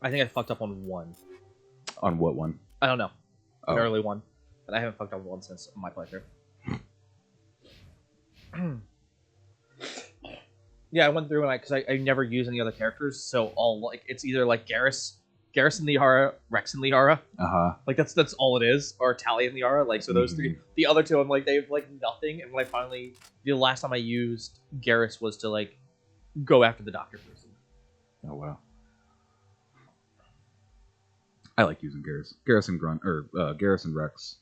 I think I fucked up on one. On what one? I don't know. An Oh. early one. But I haven't fucked up one since my playthrough. Yeah, I went through and because I never use any other characters, so all like it's either like Garrus and Liara, Rex and Liara. Like that's all it is, or Tali and Liara. Like so those three. The other two, I'm like they have like nothing. And when I finally, the last time I used Garrus was to like go after the doctor person. Oh wow. I like using Garrus and Grunt or Garrus and Rex.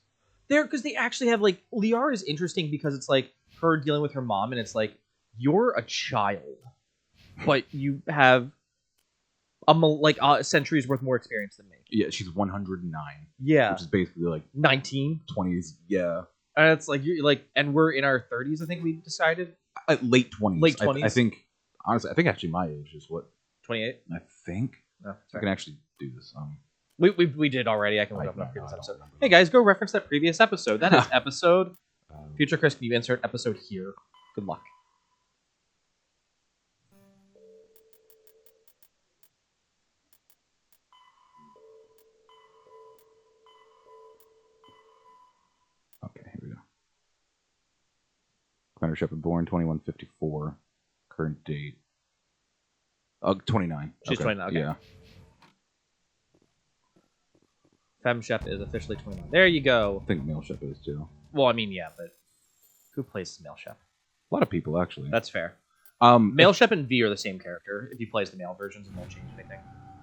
There because they actually have like Liara is interesting because it's like her dealing with her mom, and it's like you're a child, but you have a century's worth more experience than me. Yeah, she's 109. Yeah, which is basically like 19, 20s. Yeah, and it's like you're like, and we're in our 30s. I think we decided late 20s. Late 20s. I think honestly, I think actually my age is what 28. I think. No, I can actually do this. We did already. I can look up the no, previous I don't episode. remember. Hey guys, go reference that previous episode. That is episode. Future Chris, can you insert episode here? Good luck. Okay, here we go. Commander Shepard, born 2154. Current date. 29. She's 29. Okay. Yeah. Fem Shep is officially 29. There you go. I think male Shep is too. Well, I mean, yeah, but who plays male Shep? A lot of people actually. That's fair. Male Male Shep and V are the same character if he plays the male versions and won't change anything.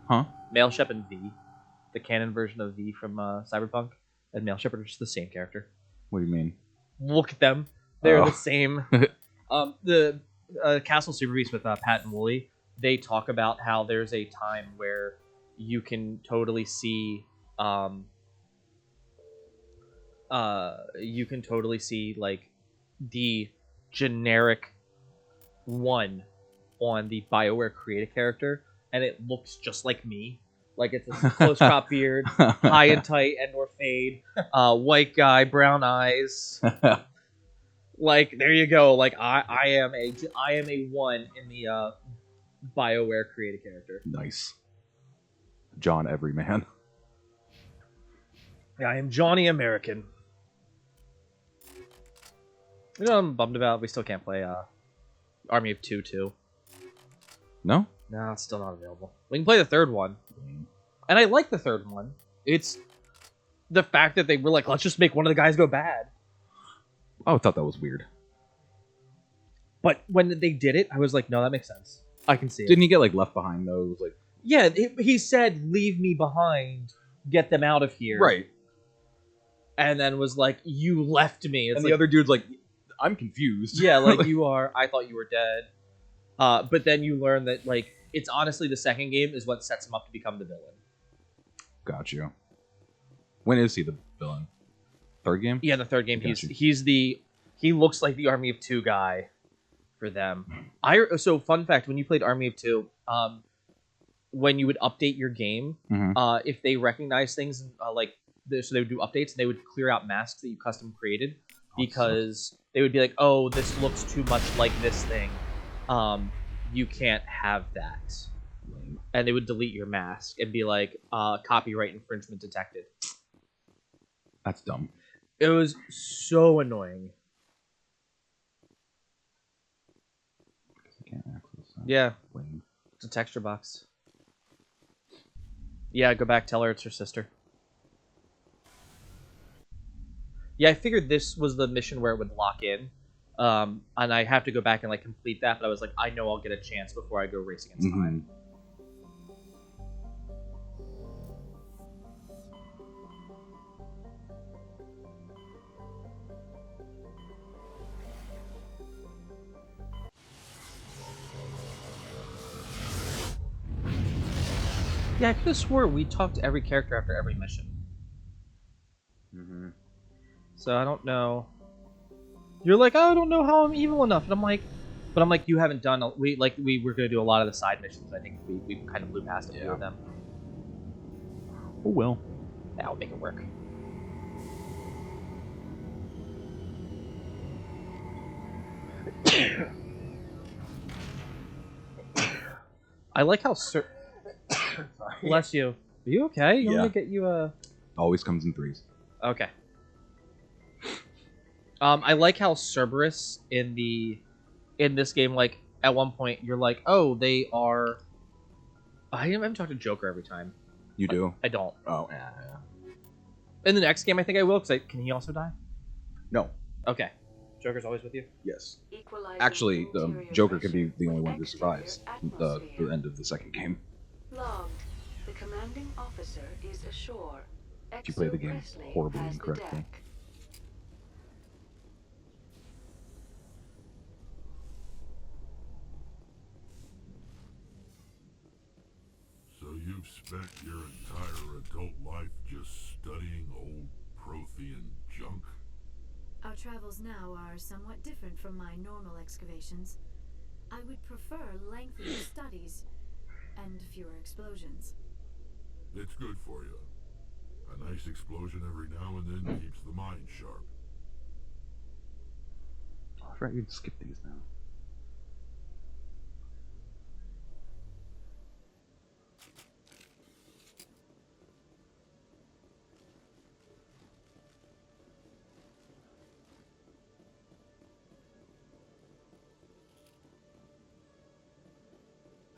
Huh? Male Shep and V, the canon version of V from Cyberpunk, and Male Shep are just the same character. What do you mean? Look at them. They're Oh. the same. The Castle Super Beast with Pat and Wooly, they talk about how there's a time where you can totally see like the generic one on the BioWare created character, and it looks just like me. Like it's a close crop beard, high and tight and or fade, white guy, brown eyes. Like there you go. Like I am a one in the BioWare created character. Nice. John Everyman. Yeah, I am Johnny American. You know what I'm bummed about? We still can't play Army of Two 2. No? No, it's still not available. We can play the third one. And I like the third one. It's the fact that they were like, let's just make one of the guys go bad. Oh, I thought that was weird. But when they did it, I was like, no, that makes sense. I can see it. Didn't he get like left behind though? It was like Yeah, he said, leave me behind. Get them out of here. right. And then was like, you left me. It's And like, the other dude's like, I'm confused. yeah, like you are. I thought you were dead. But then you learn that like it's honestly the second game is what sets him up to become the villain. Got you. When is he the villain? Third game? Yeah, the third game. Gotcha. He looks like the Army of Two guy for them. So fun fact: when you played Army of Two, when you would update your game, if they recognize things so they would do updates and they would clear out masks that you custom created because they would be like, oh, this looks too much like this thing. You can't have that. And they would delete your mask and be like, copyright infringement detected. That's dumb. It was so annoying. I can't access that. Yeah. Lame. It's a texture box. Yeah, go back, tell her it's her sister. Yeah, I figured this was the mission where it would lock in. And I have to go back and like complete that, but I was like, I know I'll get a chance before I go race against time. Yeah, I could have swore we talked to every character after every mission. So I don't know. You're like, oh, I don't know how I'm evil enough, and I'm like, you haven't done. We were gonna do a lot of the side missions. I think we kind of blew past a few of them. Oh well. That'll make it work. I like how Bless you. Are you okay? You want me Yeah. to get you a... Always comes in threes. Okay. I like how Cerberus in this game, like, at one point, you're like, oh, they are... I haven't talked to Joker every time. You do? I don't. Oh, yeah. In the next game, I think I will, because can he also die? No. Okay. Joker's always with you? Yes. Actually, Joker can be the only one who survives the end of the second game. Logged. The commanding officer is ashore. If you play the game horribly incorrectly. So you've spent your entire adult life just studying old Prothean junk? Our travels now are somewhat different from my normal excavations. I would prefer lengthier studies and fewer explosions. It's good for you. A nice explosion every now and then keeps the mind sharp. Oh, I forgot you can skip these now.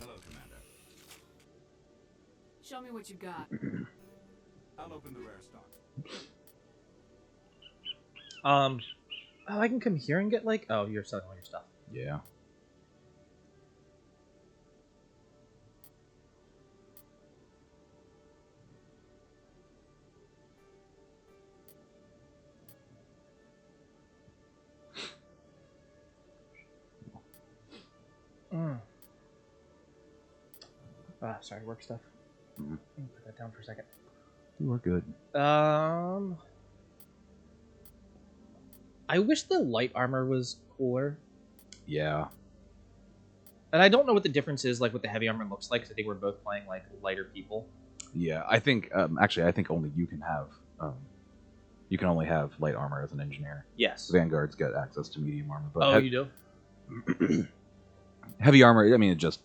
Hello, Commander. Show me what you got. I'll open the rare stock. Oh, I can come here and get, like... Oh, you're selling all your stuff. Yeah. Sorry, work stuff. Mm-hmm. Put that down for a second. You are good. I wish the light armor was cooler. Yeah. And I don't know what the difference is, like, what the heavy armor looks like, because I think we're both playing, like, lighter people. Yeah, I think, actually, I think only you can have, you can only have light armor as an engineer. Yes. Vanguards get access to medium armor. But Oh, you do? Heavy armor, I mean, it just...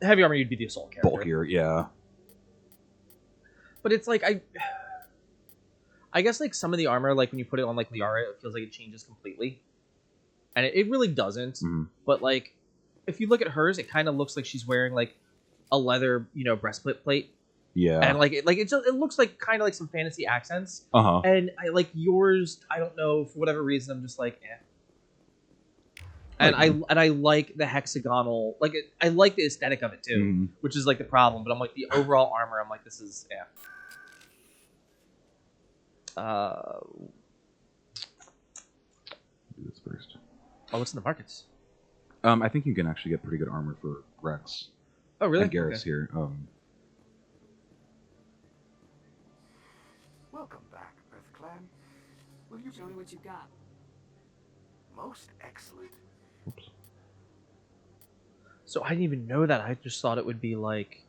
Heavy armor, you'd be the assault character. Bulkier, yeah. But it's like, I guess, like, some of the armor, like, when you put it on, like, Liara, it feels like it changes completely. And it really doesn't. Mm-hmm. But, like, if you look at hers, it kind of looks like she's wearing, like, a leather, breastplate plate. Yeah. And, like, it looks like kind of like some fantasy accents. Uh-huh. And, yours, I don't know, for whatever reason, I'm just like, eh. And I like the hexagonal, like, I like the aesthetic of it, too, which is, like, the problem. But I'm like, the overall armor, I'm like, this is, yeah. Do this first. Oh, what's in the markets? I think you can actually get pretty good armor for Rex. Oh, really? And Garrus Okay. here. Welcome back, Earth Clan. Will you Show me what you got. most excellent? Oops. So I didn't even know that. I just thought it would be like,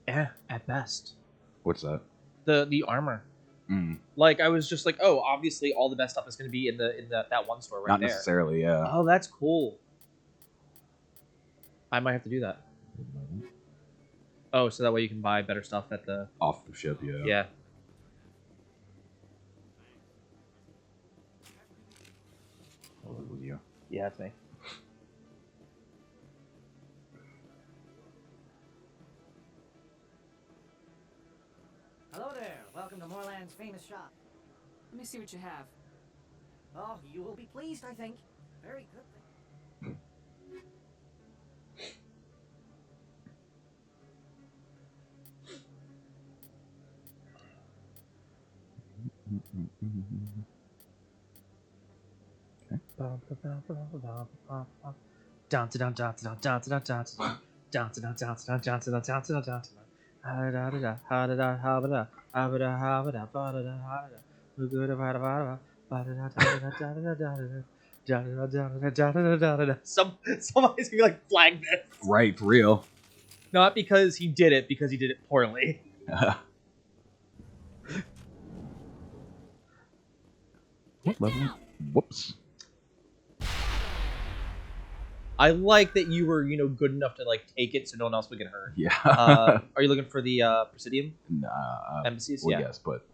at best. What's that? The armor. Like, I was just like, oh, obviously all the best stuff is going to be in that one store right Not there. necessarily, yeah. Oh, that's cool. I might have to do that. Oh, so that way you can buy better stuff at the... Off the ship, yeah. Yeah. Oh, it was you. Yeah, that's me. Hello there. Welcome to Moorland's famous shop. Let me see what you have. Oh, you will be pleased, I think. Very good thing. Somebody's gonna be like, flag this. Right, for real. Not because he did it, because he did it poorly. What level? Whoops. I like that you were, good enough to like take it so no one else would get hurt. Yeah. Are you looking for the Presidium embassies? Well, Yeah. yes, but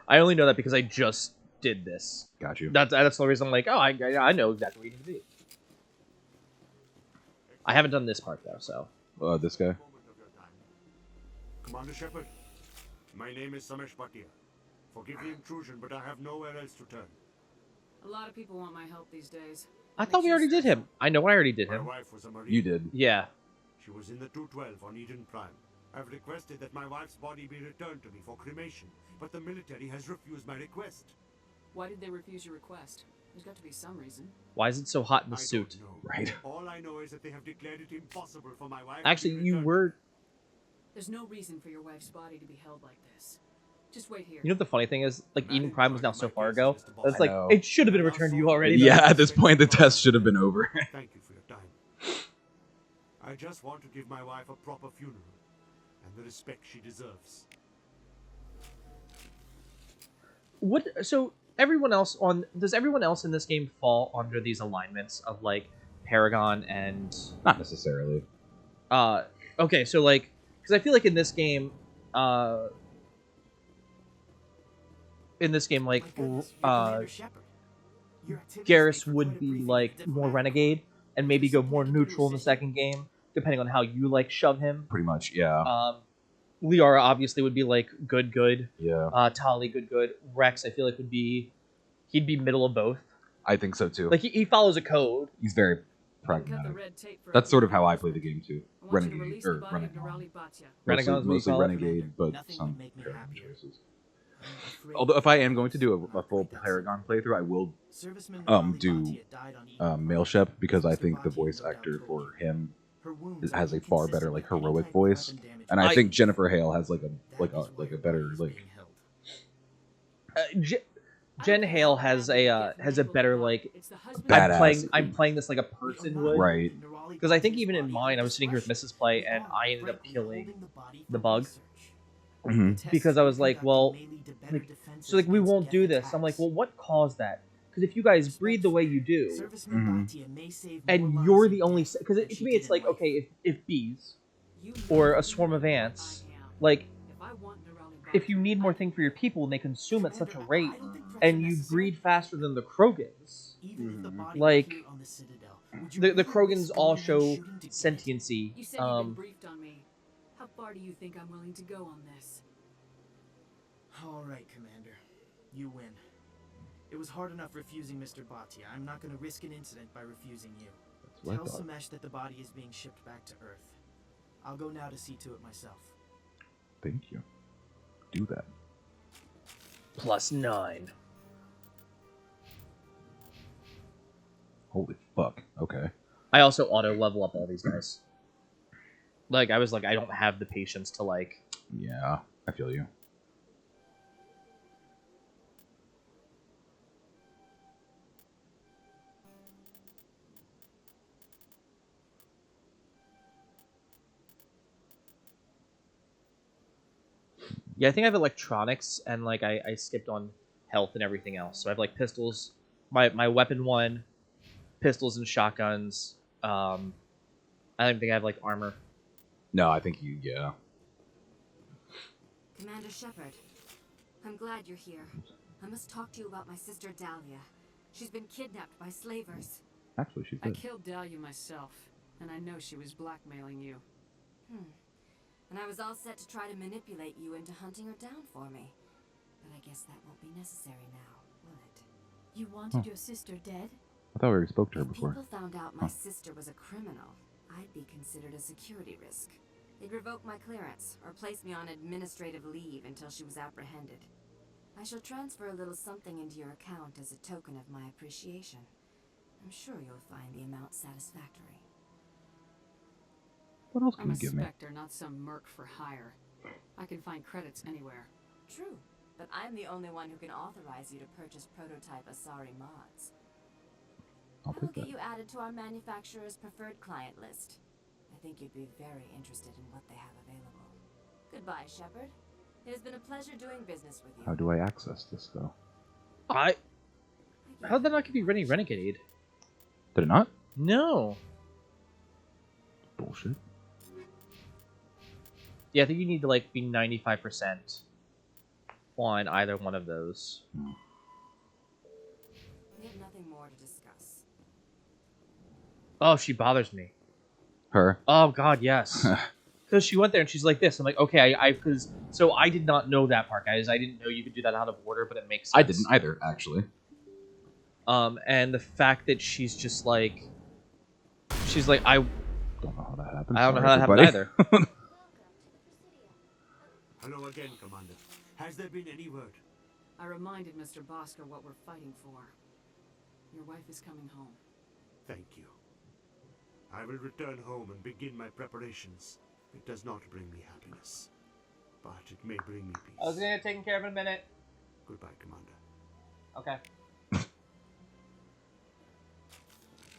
I only know that because I just did this. got you. That's the only reason I'm like, oh, I know exactly where you need to be. I haven't done this part though, so. This guy. Commander Shepard, my name is Samesh Bhatia. Forgive the intrusion, but I have nowhere else to turn. A lot of people want my help these days. I thought we already did him. I know I already did My him. wife was a Marine. You did. Yeah. She was in the 212 on Eden Prime. I've requested that my wife's body be returned to me for cremation, but the military has refused my request. Why did they refuse your request? There's got to be some reason. Why is it so hot in the I suit? don't know. Right. All I know is that they have declared it impossible for my wife Actually, to be you returned. were. There's no reason for your wife's body to be held like this. Just wait here. You know what the funny thing is? Like, Eden Prime was now so far ago. It's I like, know. it should have been returned to you already. Yeah, at this point, the test should have been over. Thank you for your time. I just want to give my wife a proper funeral and the respect she deserves. So, does everyone else in this game fall under these alignments of, like, Paragon and... Not necessarily. Okay, so, like, because I feel like in this game, like, Garrus would be, like, more renegade, and maybe go more neutral in the second game, depending on how you, like, shove him. Pretty much, yeah. Liara obviously would be, like, good. Yeah. Tali, good. Rex, I feel like, he'd be middle of both. I think so, too. Like, he follows a code. He's very Cut the pragmatic. red tape for That's a sort of how I minute. play the game, too. I want you to Renegade, release or the body of Renegade. Nirali Bhatia. Renegade's what you Mostly call it? Renegade, but Nothing some would make me Paragon happier. choices. I'm afraid Although, if I am going to do a full Paragon playthrough, I will Serviceman do Nirali Bhatia died on Eden. male Shep, because I Mr. think the Bhatia voice no doubt actor told for me. him Her wounds has a are far better, inconsistent like, with any heroic type of voice. weapon damage. And I I- think Jennifer Hale has, like, That a is why better, Nirali is like... being held. Jen Hale has a better, like, It's the husband Badass. I'm playing this like a person would. Right. Because I think even in mine, I was sitting here with Mrs. Play, and I ended up killing the bug. Mhm. Because I was like, well, like, so like we won't do this. I'm like, well, what caused that? Because if you guys breed the way you do, and you're the only, because to me it's like, okay, if bees or a swarm of ants, like, if you need more thing for your people and they consume at such a rate, and you breed faster than the Krogans, like, the Krogans all show sentiency. You said you've been briefed on me. How far do you think I'm willing to go on this? All right, Commander. You win. It was hard enough refusing Mr. Bhatia. I'm not going to risk an incident by refusing you. That's what I Tell thought. Samesh that the body is being shipped back to Earth. I'll go now to see to it myself. Thank you. Do that. +9. Holy fuck. Okay. I also auto level up all these guys. Like, I was like, I don't have the patience to, like... Yeah, I feel you. Yeah, I think I have electronics, and, like, I skipped on health and everything else. So I have, like, pistols, my weapon one, pistols and shotguns. I don't think I have, like, armor. No, I think you, yeah. Commander Shepard, I'm glad you're here. I must talk to you about my sister Dahlia. She's been kidnapped by slavers. Actually, she's I good. killed Dahlia myself, and I know she was blackmailing you. And I was all set to try to manipulate you into hunting her down for me. But I guess that won't be necessary now, will it? You wanted your sister dead? I thought we already spoke to her If before. people found out my sister was a criminal, I'd be considered a security risk. They'd revoke my clearance, or place me on administrative leave until she was apprehended. I shall transfer a little something into your account as a token of my appreciation. I'm sure you'll find the amount satisfactory. What else I'm can a you give me? specter, not some merc for hire. I can find credits anywhere. True, but I'm the only one who can authorize you to purchase prototype Asari mods. I'll I will take get that. you added to our manufacturer's preferred client list. I think you'd be very interested in what they have available. Goodbye, Shepard. It has been a pleasure doing business with you. How do I access this, though? How did that not give you Renegade? Did it not? No. Bullshit. Yeah, I think you need to like be 95% on either one of those. We have nothing more to discuss. Oh, she bothers me. Her? Oh God, yes. Because she went there and she's like this. I'm like, okay, so I did not know that part, guys. I didn't know you could do that out of order, but it makes sense. I didn't either, actually. And the fact that she's just like, I don't know how that happened. I don't know Sorry, how that happened either. Hello again, Commander. Has there been any word? I reminded Mr. Bosker what we're fighting for. Your wife is coming home. Thank you. I will return home and begin my preparations. It does not bring me happiness, but it may bring me peace. I was gonna get taken care of in a minute. Goodbye, Commander. Okay.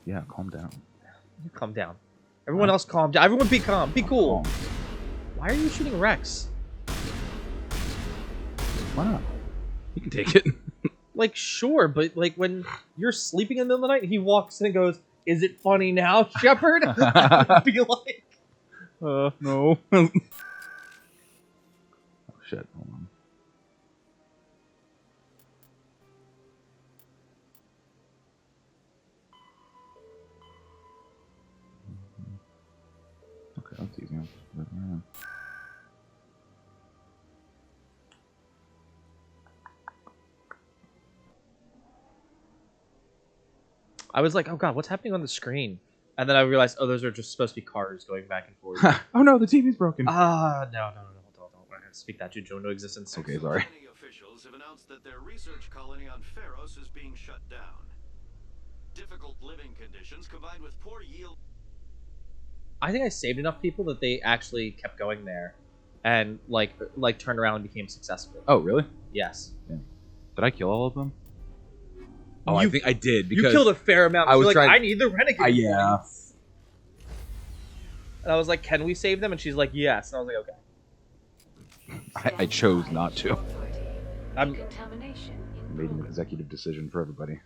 Yeah, calm down. You calm down. Everyone else calm down. Everyone be calm. Be cool. Calm. Why are you shooting Rex? Why not? You can take it. Like, sure, but like when you're sleeping in the middle of the night, he walks in and goes, "Is it funny now, Shepard?" I'd be like, no. Oh shit, hold on. Okay, that's easy. I was like, "Oh God, what's happening on the screen?" And then I realized, oh, those are just supposed to be cars going back and forth. Oh no, the TV's broken. No, don't. I can't speak that to Joe into existence. Okay, sorry. Many officials have announced that their research colony on Pharos is being shut down. Difficult living conditions combined with poor yield. I think I saved enough people that they actually kept going there, and like turned around and became successful. Oh really? Yes. Yeah. Did I kill all of them? Oh, You- I think I did because You killed a fair amount. I was You're like, trying- I need the renegade. yeah. points. And I was like, can we save them? And she's like, yes. And I was like, okay. I chose not to. I'm- Contamination in Made an progress. executive decision for everybody.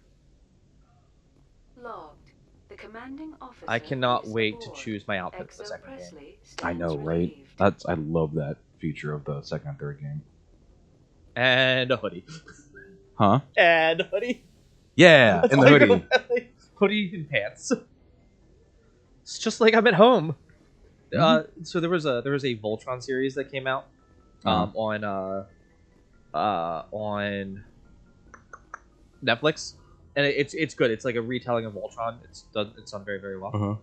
Logged. The commanding officer I cannot is wait to aboard. choose my outfit for the Exo second game. Presley I know, stands right? relieved. I love that feature of the second and third game. And a hoodie. Huh? And a hoodie. Yeah, That's in the all I hoodie. know. Hoodie and pants. It's just like I'm at home. So there was a Voltron series that came out on Netflix, and it's good. It's like a retelling of Voltron. It's done very, very well. Uh-huh.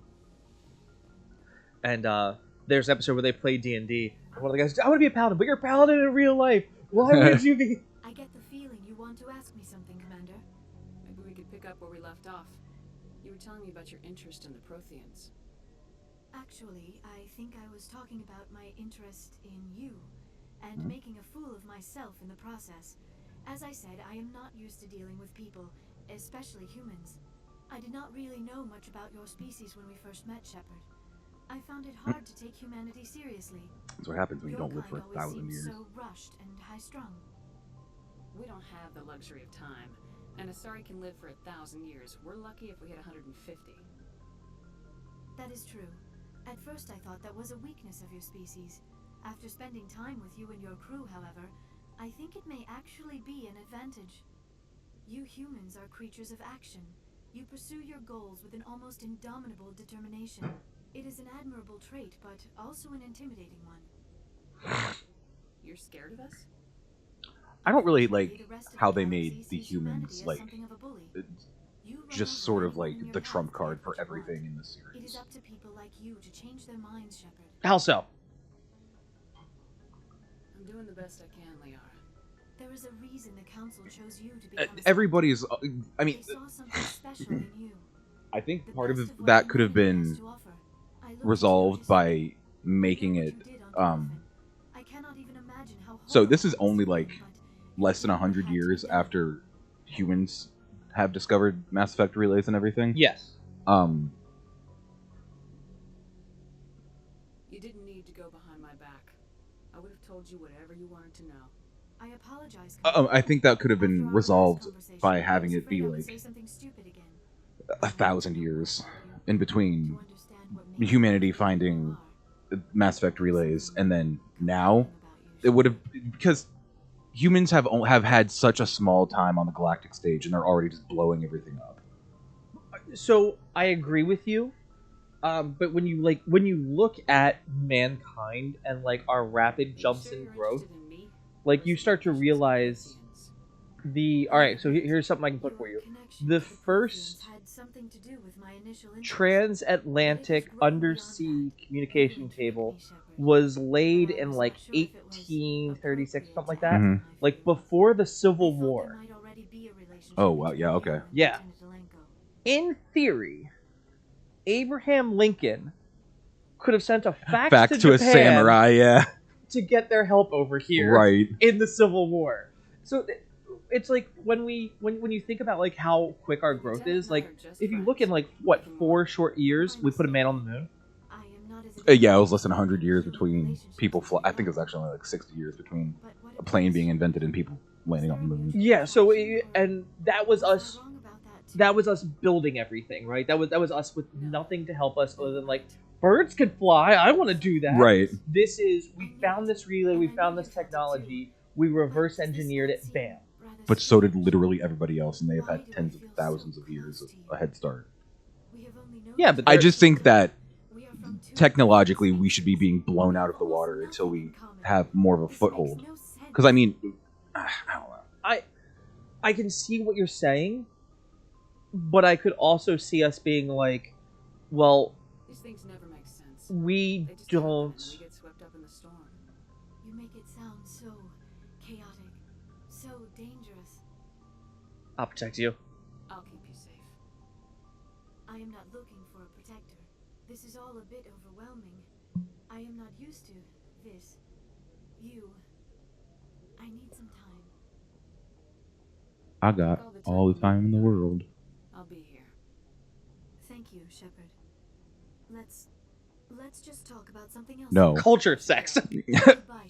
And there's an episode where they play D&D, and one of the guys, I want to be a paladin, but you're a paladin in real life. Why would you be? I get the feeling you want to ask me something, Commander. Maybe we could pick up where we left off. You were telling me about your interest in the Protheans. Actually, I think I was talking about my interest in you, and making a fool of myself in the process. As I said, I am not used to dealing with people, especially humans. I did not really know much about your species when we first met, Shepard. I found it hard to take humanity seriously. That's what happens when you Your don't live for kind always 1,000 seems years. so rushed and high-strung. We don't have the luxury of time. And Asari can live for 1,000 years. We're lucky if we hit 150. That is true. At first I thought that was a weakness of your species. After spending time with you and your crew, however, I think it may actually be an advantage. You humans are creatures of action. You pursue your goals with an almost indomitable determination. It is an admirable trait, but also an intimidating one. You're scared of us? I don't really like The rest of how the they galaxy made the sees humanity humans as like something of a bully. You run just over sort of anyone in like your the path trump to card get for what you want. everything in the It is series. up to people like you to change their minds, Shepard. How so? I'm doing the best I can, Liara. There is a reason the council chose you to become. Everybody's. I mean, They saw something special in you. I think The part of best what that could have humanity has been to offer. I look to resolved your by history. making I know it. what you did on Dolphin. I cannot even imagine how So this is horrible only it like must have been, less than 100 years after humans have discovered Mass Effect relays and everything. Yes. You didn't need to go behind my back. I would have told you whatever you wanted to know. I apologize. I think that could have After been our last resolved conversation, by I having was it be afraid I would like say something stupid again. 1,000 years in between humanity finding Mass Effect relays and then now. It would have, because humans have had such a small time on the galactic stage and they're already just blowing everything up. So I agree with you, but when you look at mankind and like our rapid jumps in growth, like you start to realize all right. So here's something I can put for you. The first transatlantic undersea communication cable was laid in like 1836, something like that, like before the Civil War. Oh wow, yeah, okay, yeah. In theory, Abraham Lincoln could have sent a fax to a samurai, yeah, to get their help over here, right, in the Civil War. So it's like when you think about like how quick our growth is, like if you look in like what 4 short years we put a man on the moon. Yeah, it was less than 100 years between people I think it was actually only like 60 years between a plane being invented and people landing on the moon. Yeah, so and that was us building everything, right? That was us with nothing to help us other than like birds can fly, I want to do that. Right. This is, we found this relay, we found this technology, we reverse engineered it, bam. But so did literally everybody else, and they have had tens of thousands of years of a head start. Yeah, but I just think that technologically we should be being blown out of the water until we have more of a foothold. Because I mean, I don't know. I can see what you're saying, but I could also see us being like, well, these things never make sense. We don't. We get swept up in the storm. You make it sound so chaotic, so dangerous. I'll protect you. I'll keep you safe. I am not looking for a protector. This is all a bit overwhelming. I am not used to this. I need some time. I got all the time in the world. I'll be here. Thank you, Shepard. Let's just talk about something else. No. Culture sex. Goodbye,